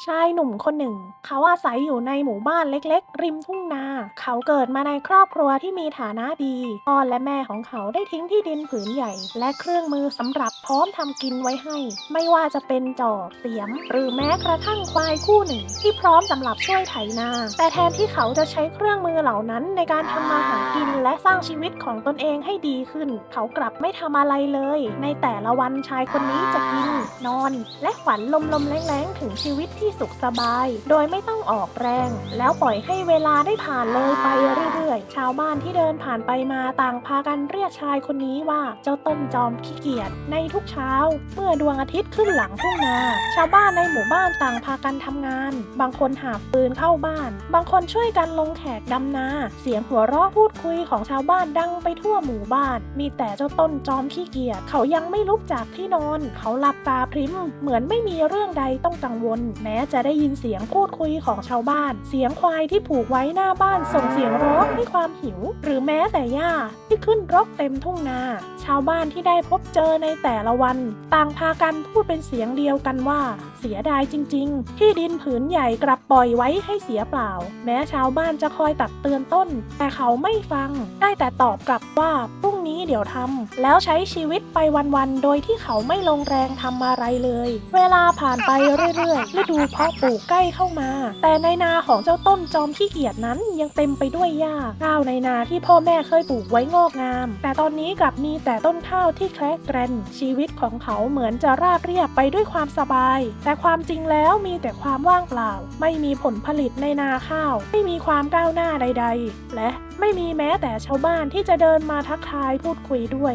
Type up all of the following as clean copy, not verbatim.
ชายหนุ่มคนหนึ่งเขาอาศัยอยู่ในหมู่บ้านเล็กๆริมทุ่งนาเขาเกิดมาในครอบครัวที่มีฐานะดีพ่อและแม่ของเขาได้ทิ้งที่ดินผืนใหญ่และเครื่องมือสำหรับพร้อมทำกินไว้ให้ไม่ว่าจะเป็นจอบเสียมหรือแม้กระทั่งควายคู่หนึ่งที่พร้อมสำหรับช่วยไถนาแต่แทนที่เขาจะใช้เครื่องมือเหล่านั้นในการทำมาหากินและสร้างชีวิตของตนเองให้ดีขึ้นเขากลับไม่ทำอะไรเลยในแต่ละวันชายคนนี้จะกินนอนและฝันลมๆแรงๆถึงชีวิตที่สุขสบายโดยไม่ต้องออกแรงแล้วปล่อยให้เวลาได้ผ่านเลยไปเรื่อยๆชาวบ้านที่เดินผ่านไปมาต่างพากันเรียกชายคนนี้ว่าเจ้าต้นจอมขี้เกียจในทุกเช้าเมื่อดวงอาทิตย์ขึ้นหลังทุ่งนาชาวบ้านในหมู่บ้านต่างพากันทำงานบางคนหาปืนเข้าบ้านบางคนช่วยกันลงแขกดำนาเสียงหัวเราะพูดคุยของชาวบ้านดังไปทั่วหมู่บ้านมีแต่เจ้าต้นจอมขี้เกียจเขายังไม่ลุกจากที่นอนเขาหลับตาพริ้มเหมือนไม่มีเรื่องใดต้องกังวลแม้จะได้ยินเสียงพูดคุยของชาวบ้านเสียงควายที่ผูกไว้หน้าบ้านส่งเสียงร้องให้ความหิวหรือแม้แต่หญ้าที่ขึ้นรกเต็มทุ่งนาชาวบ้านที่ได้พบเจอในแต่ละวันต่างพากันพูดเป็นเสียงเดียวกันว่าเสียดายจริงๆที่ดินผืนใหญ่กลับปล่อยไว้ให้เสียเปล่าแม้ชาวบ้านจะคอยตักเตือนต้นแต่เขาไม่ฟังได้แต่ตอบกลับว่าพรุ่งนี้เดี๋ยวทำแล้วใช้ชีวิตไปวันๆโดยที่เขาไม่ลงแรงทำอะไรเลยเวลาผ่านไปเรื่อยๆฤดูเพาะปลูกใกล้เข้ามาแต่ในนาของเจ้าต้นจอมขี้เกียจนั้นยังเต็มไปด้วยหญ้าข้าวในนาที่พ่อแม่เคยปลูกไว้งอกงามแต่ตอนนี้กลับมีแต่ต้นข้าวที่แคระแกรนชีวิตของเขาเหมือนจะราบเรียบไปด้วยความสบายแต่ความจริงแล้วมีแต่ความว่างเปล่าไม่มีผลผลิตในนาข้าวไม่มีความก้าวหน้าใดๆและไม่มีแม้แต่ชาวบ้านที่จะเดินมาทักทายพูดคุยด้วย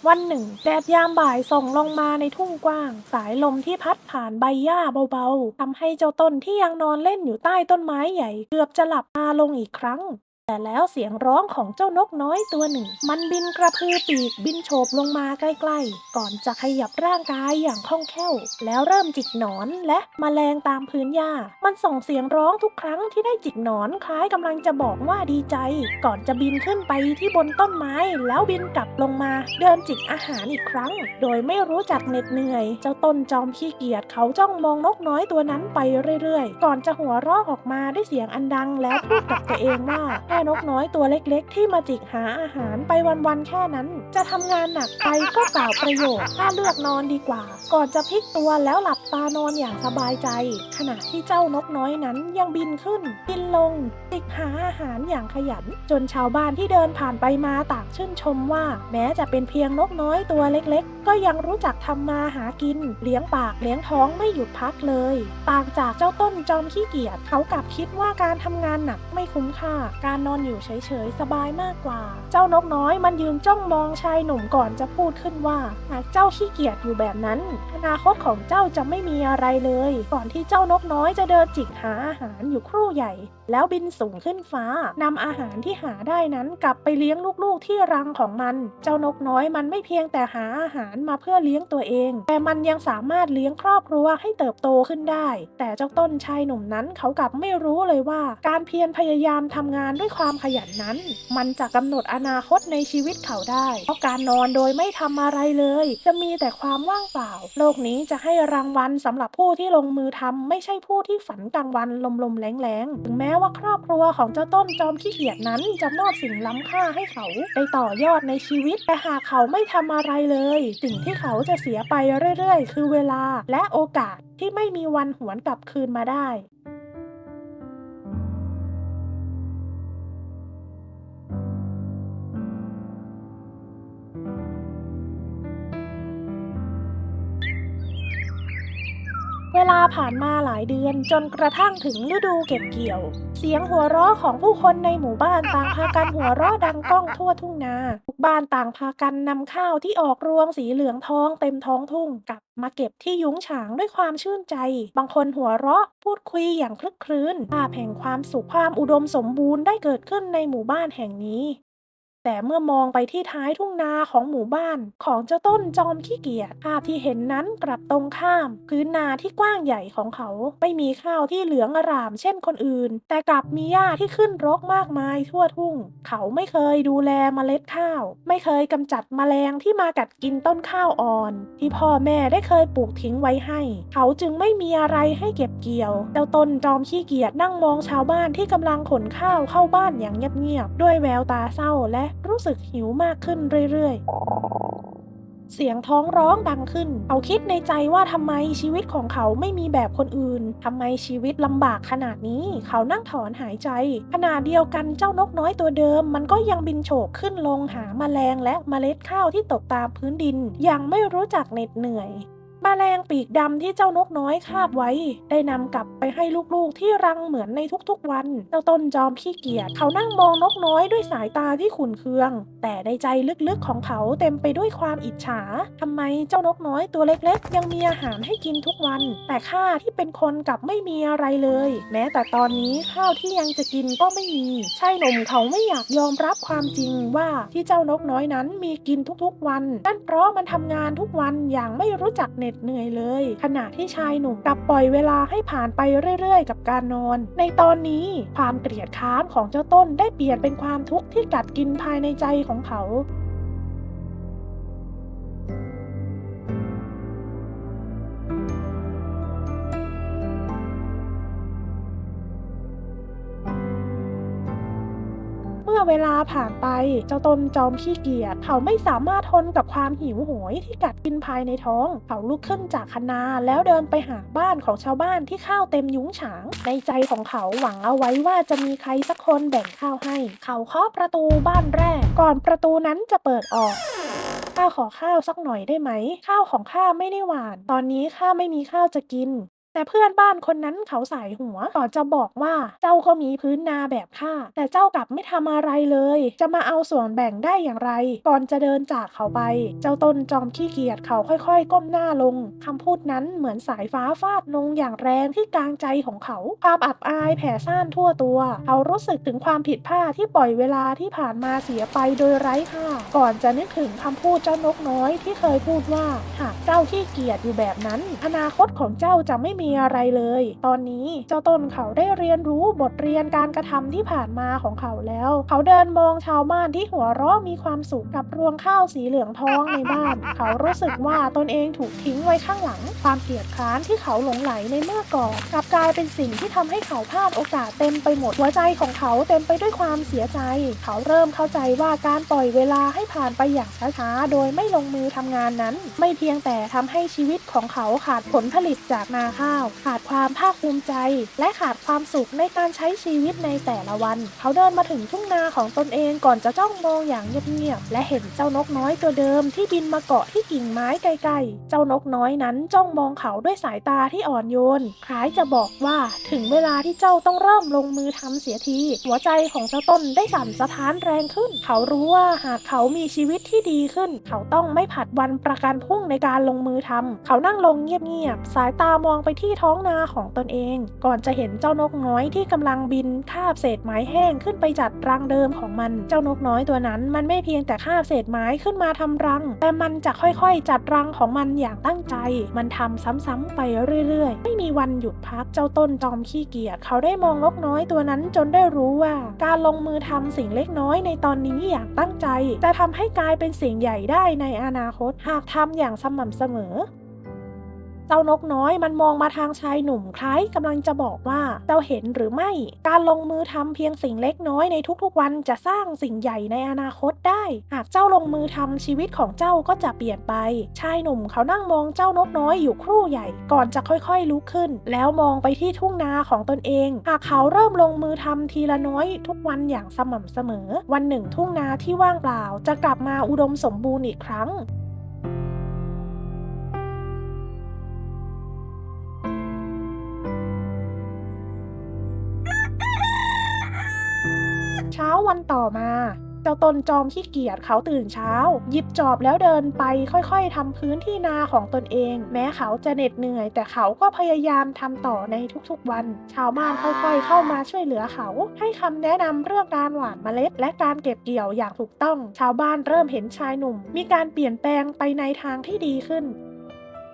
วันหนึ่งแดดยามบ่ายส่องลงมาในทุ่งกว้างสายลมที่พัดผ่านใบหญ้าเบาๆทำให้เจ้าต้นที่ยังนอนเล่นอยู่ใต้ต้นไม้ใหญ่เกือบจะหลับตาลงอีกครั้งแต่แล้วเสียงร้องของเจ้านกน้อยตัวหนึ่งมันบินกระพือปีกบินโฉบลงมาใกล้ๆก่อนจะขยับร่างกายอย่างคล่องแคล่วแล้วเริ่มจิกหนอนและแมลงตามพื้นหญ้ามันส่งเสียงร้องทุกครั้งที่ได้จิกหนอนคล้ายกำลังจะบอกว่าดีใจก่อนจะบินขึ้นไปที่บนต้นไม้แล้วบินกลับลงมาเดินจิกอาหารอีกครั้งโดยไม่รู้จักเหน็ดเหนื่อยเจ้าต้นจอมขี้เกียจเขาจ้องมองนกน้อยตัวนั้นไปเรื่อยๆก่อนจะหัวเราะออกมาด้วยเสียงอันดังแล้วพูดกับตัวเองว่าแค่นกน้อยตัวเล็กๆที่มาจิกหาอาหารไปวันๆแค่นั้นจะทำงานหนักไปก็เปล่าประโยชน์ถ้าเลือกนอนดีกว่าก่อนจะพลิกตัวแล้วหลับตานอนอย่างสบายใจขณะที่เจ้านกน้อยนั้นยังบินขึ้นบินลงจิกหาอาหารอย่างขยันจนชาวบ้านที่เดินผ่านไปมาต่างชื่นชมว่าแม้จะเป็นเพียงนกน้อยตัวเล็กๆก็ยังรู้จักทำมาหากินเลี้ยงปากเลี้ยงท้องไม่หยุดพักเลยต่างจากเจ้าต้นจอมขี้เกียจเขากลับคิดว่าการทำงานหนักไม่คุ้มค่าการนอนอยู่เฉยๆสบายมากกว่าเจ้านกน้อยมันยืนจ้องมองชายหนุ่มก่อนจะพูดขึ้นว่าหากเจ้าขี้เกียจอยู่แบบนั้นอนาคตของเจ้าจะไม่มีอะไรเลยก่อนที่เจ้านกน้อยจะเดินจิกหาอาหารอยู่ครู่ใหญ่แล้วบินสูงขึ้นฟ้านำอาหารที่หาได้นั้นกลับไปเลี้ยงลูกๆที่รังของมันเจ้านกน้อยมันไม่เพียงแต่หาอาหารมาเพื่อเลี้ยงตัวเองแต่มันยังสามารถเลี้ยงครอบครัวให้เติบโตขึ้นได้แต่เจ้าต้นชายหนุ่มนั้นเขากลับไม่รู้เลยว่าการเพียรพยายามทำงานด้วยความขยันนั้นมันจะกำหนดอนาคตในชีวิตเขาได้เพราะการนอนโดยไม่ทำอะไรเลยจะมีแต่ความว่างเปล่าโลกนี้จะให้รางวัลสำหรับผู้ที่ลงมือทำไม่ใช่ผู้ที่ฝันกลางวันลมๆแรงๆถึงแม้ว่าครอบครัวของเจ้าต้นจอมขี้เกียจนั้นจะมอบสิ่งล้ำค่าให้เขาได้ต่อยอดในชีวิตแต่หากเขาไม่ทำอะไรเลยสิ่งที่เขาจะเสียไปเรื่อยๆคือเวลาและโอกาสที่ไม่มีวันหวนกลับคืนมาได้ เวลาผ่านมาหลายเดือนจนกระทั่งถึงฤดูเก็บเกี่ยวเสียงหัวเราะของผู้คนในหมู่บ้านต่างพากันหัวเราะดังก้องทั่วทุ่งนาทุกบ้านต่างพากันนำข้าวที่ออกรวงสีเหลืองทองเต็มท้องทุ่งกลับมาเก็บที่ยุ้งฉางด้วยความชื่นใจบางคนหัวเราะพูดคุยอย่างคลึกครื้นภาพแห่งความสุขความอุดมสมบูรณ์ได้เกิดขึ้นในหมู่บ้านแห่งนี้ แต่เมื่อมองไปที่ท้ายทุ่งนาของหมู่บ้านของเจ้าต้นจอมขี้เกียจภาพที่เห็นนั้นกลับตรงข้ามพื้นนาที่กว้างใหญ่ของเขาไม่มีข้าวที่เหลืองอร่ามเช่นคนอื่นแต่กลับมีหญ้าที่ขึ้นรกมากมายทั่วทุ่งเขาไม่เคยดูแลเมล็ดข้าวไม่เคยกำจัดแมลงที่มากัดกินต้นข้าวอ่อนที่พ่อแม่ได้เคยปลูกทิ้งไว้ให้เขาจึงไม่มีอะไรให้เก็บเกี่ยวเจ้าต้นจอมขี้เกียจนั่งมองชาวบ้านที่กำลังขนข้าวเข้าบ้านอย่างเงียบๆด้วยแววตาเศร้าและรู้สึกหิวมากขึ้นเรื่อยๆเสียงท้องร้องดังขึ้นเขาคิดในใจว่าทำไมชีวิตของเขาไม่มีแบบคนอื่นทำไมชีวิตลำบากขนาดนี้เขานั่งถอนหายใจขณะเดียวกันเจ้านกน้อยตัวเดิมมันก็ยังบินโฉบขึ้นลงหาแมลงและเมล็ดข้าวที่ตกตามพื้นดินอย่างไม่รู้จักเหน็ดเหนื่อยแมลงปีกดำที่เจ้านกน้อยคาบไว้ได้นำกลับไปให้ลูกๆที่รังเหมือนในทุกๆวันเจ้าต้นจอมขี้เกียจเขานั่งมองนกน้อยด้วยสายตาที่ขุ่นเคืองแต่ในใจลึกๆของเขาเต็มไปด้วยความอิจฉาทำไมเจ้านกน้อยตัวเล็กๆยังมีอาหารให้กินทุกวันแต่ข้าที่เป็นคนกลับไม่มีอะไรเลยแม้แต่ตอนนี้ข้าวที่ยังจะกินก็ไม่มีชายหนุ่มเขาไม่อยากยอมรับความจริงว่าที่เจ้านกน้อยนั้นมีกินทุกๆวันนั่นเพราะมันทำงานทุกวันอย่างไม่รู้จักเหน็ดเหนื่อยเลยขณะที่ชายหนุ่มกลับปล่อยเวลาให้ผ่านไปเรื่อยๆกับการนอนในตอนนี้ความเกลียดค้านของเจ้าต้นได้เปลี่ยนเป็นความทุกข์ที่กัดกินภายในใจของเขาเมื่อเวลาผ่านไปเจ้าต้นจอมขี้เกียจเขาไม่สามารถทนกับความหิวโหยที่กัดกินภายในท้องเขาลุกขึ้นจากคะนาแล้วเดินไปหาบ้านของชาวบ้านที่ข้าวเต็มยุ้งฉางในใจของเขาหวังเอาไว้ว่าจะมีใครสักคนแบ่งข้าวให้เขาเคาะประตูบ้านแรกก่อนประตูนั้นจะเปิดออกข้าขอข้าวสักหน่อยได้ไหมข้าวของข้าไม่ได้หวานตอนนี้ข้าไม่มีข้าวจะกิน แต่เพื่อนบ้านคนนั้นเขาสายหัวก่อนจะบอกว่าเจ้าก็มีพื้นนาแบบข้าแต่เจ้ากลับไม่ทำอะไรเลยจะมาเอาส่วนแบ่งได้อย่างไรก่อนจะเดินจากเขาไปเจ้าต้นจอมขี้เกียจเขาค่อยๆก้มหน้าลงคำพูดนั้นเหมือนสายฟ้าฟาดลงอย่างแรงที่กลางใจของเขาความอับอายแผ่ซ่านทั่วตัวเขารู้สึกถึงความผิดพลาดที่ปล่อยเวลาที่ผ่านมาเสียไปโดยไร้ค่าก่อนจะนึกถึงคำพูดเจ้านกน้อยที่เคยพูดว่าหากเจ้าขี้เกียจอยู่แบบนั้นอนาคตของเจ้าจะไม่มีอะไรเลยตอนนี้เจ้าต้นเขาได้เรียนรู้บทเรียนการกระทำที่ผ่านมาของเขาแล้วเขาเดินมองชาวบ้านที่หัวเราะมีความสุขกับรวงข้าวสีเหลืองทองในบ้านเขารู้สึกว่าตนเองถูกทิ้งไว้ข้างหลังความเกลียดคร้านที่เขาหลงไหลในเมื่อก่อนกลับกลายเป็นสิ่งที่ทำให้เขาพลาดโอกาสเต็มไปหมดหัวใจของเขาเต็มไปด้วยความเสียใจเขาเริ่มเข้าใจว่าการปล่อยเวลาให้ผ่านไปอย่างช้าๆโดยไม่ลงมือทำงานนั้นไม่เพียงแต่ทำให้ชีวิตของเขาขาดผลผลิตจากนาข้าวขาดความภาคภูมิใจและขาดความสุขในการใช้ชีวิตในแต่ละวันเขาเดินมาถึงทุ่งนาของตนเองก่อนจะจ้องมองอย่างเงียบๆและเห็นเจ้านกน้อยตัวเดิมที่บินมาเกาะที่กิ่งไม้ไกลๆเจ้านกน้อยนั้นจ้องมองเขาด้วยสายตาที่อ่อนโยนคล้ายจะบอกว่าถึงเวลาที่เจ้าต้องเริ่มลงมือทำเสียทีหัวใจของเจ้าต้นได้สั่นสะท้านแรงขึ้นเขารู้ว่าหากเขามีชีวิตที่ดีขึ้นเขาต้องไม่ผัดวันประกันพรุ่งในการลงมือทำเขานั่งลงเงียบๆสายตามองไปที่ท้องนาของตนเองก่อนจะเห็นเจ้านกน้อยที่กำลังบินคาบเศษไม้แห้งขึ้นไปจัดรังเดิมของมันเจ้านกน้อยตัวนั้นมันไม่เพียงแต่คาบเศษไม้ขึ้นมาทำรังแต่มันจะค่อยๆจัดรังของมันอย่างตั้งใจมันทำซ้ำๆไปเรื่อยๆไม่มีวันหยุดพักเจ้าต้นจอมขี้เกียจเขาได้มองนกน้อยตัวนั้นจนได้รู้ว่าการลงมือทำสิ่งเล็กน้อยในตอนนี้อย่างตั้งใจจะทำให้กลายเป็นสิ่งใหญ่ได้ในอนาคตหากทำอย่างสม่ำเสมอเจ้านกน้อยมันมองมาทางชายหนุ่มคล้ายกำลังจะบอกว่าเจ้าเห็นหรือไม่การลงมือทำเพียงสิ่งเล็กน้อยในทุกๆวันจะสร้างสิ่งใหญ่ในอนาคตได้หากเจ้าลงมือทำชีวิตของเจ้าก็จะเปลี่ยนไปชายหนุ่มเขานั่งมองเจ้านกน้อยอยู่ครู่ใหญ่ก่อนจะค่อยๆลุกขึ้นแล้วมองไปที่ทุ่งนาของตนเองหากเขาเริ่มลงมือทำทีละน้อยทุกวันอย่างสม่ำเสมอวันหนึ่งทุ่งนาที่ว่างเปล่าจะกลับมาอุดมสมบูรณ์อีกครั้งเช้าวันต่อมา เจ้าต้นจอมขี้เกียจเขาตื่นเช้าหยิบจอบแล้วเดินไปค่อยๆทำพื้นที่นาของตนเองแม้เขาจะเหน็ดเหนื่อยแต่เขาก็พยายามทำต่อในทุกๆวันชาวบ้านค่อยๆเข้ามาช่วยเหลือเขาให้คำแนะนำเรื่องการหว่านเมล็ดและการเก็บเกี่ยวอย่างถูกต้องชาวบ้านเริ่มเห็นชายหนุ่มมีการเปลี่ยนแปลงไปในทางที่ดีขึ้น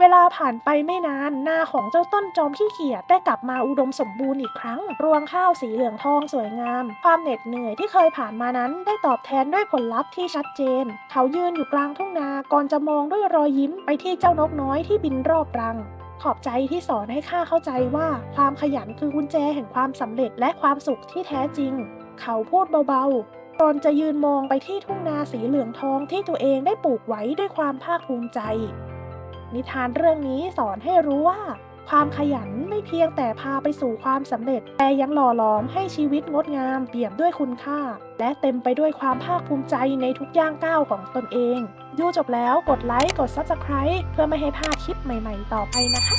เวลาผ่านไปไม่นานนาของเจ้าต้นจอมขี้เกียจได้กลับมาอุดมสมบูรณ์อีกครั้งรวงข้าวสีเหลืองทองสวยงามความเหน็ดเหนื่อยที่เคยผ่านมานั้นได้ตอบแทนด้วยผลลัพธ์ที่ชัดเจนเขายืนอยู่กลางทุ่งนาก่อนจะมองด้วยรอยยิ้มไปที่เจ้านกน้อยที่บินรอบรังขอบใจที่สอนให้ข้าเข้าใจว่าความขยันคือกุญแจแห่งความสำเร็จและความสุขที่แท้จริงเขาพูดเบาๆก่อนจะยืนมองไปที่ทุ่งนาสีเหลืองทองที่ตัวเองได้ปลูกไว้ด้วยความภาคภูมิใจนิทานเรื่องนี้สอนให้รู้ว่าความขยันไม่เพียงแต่พาไปสู่ความสำเร็จแต่ยังหล่อหลอมให้ชีวิตงดงามเปี่ยมด้วยคุณค่าและเต็มไปด้วยความภาคภูมิใจในทุกย่างก้าวของตนเองดูจบแล้วกดไลค์กด Subscribe เพื่อไม่ให้พลาดคลิปใหม่ๆต่อไปนะคะ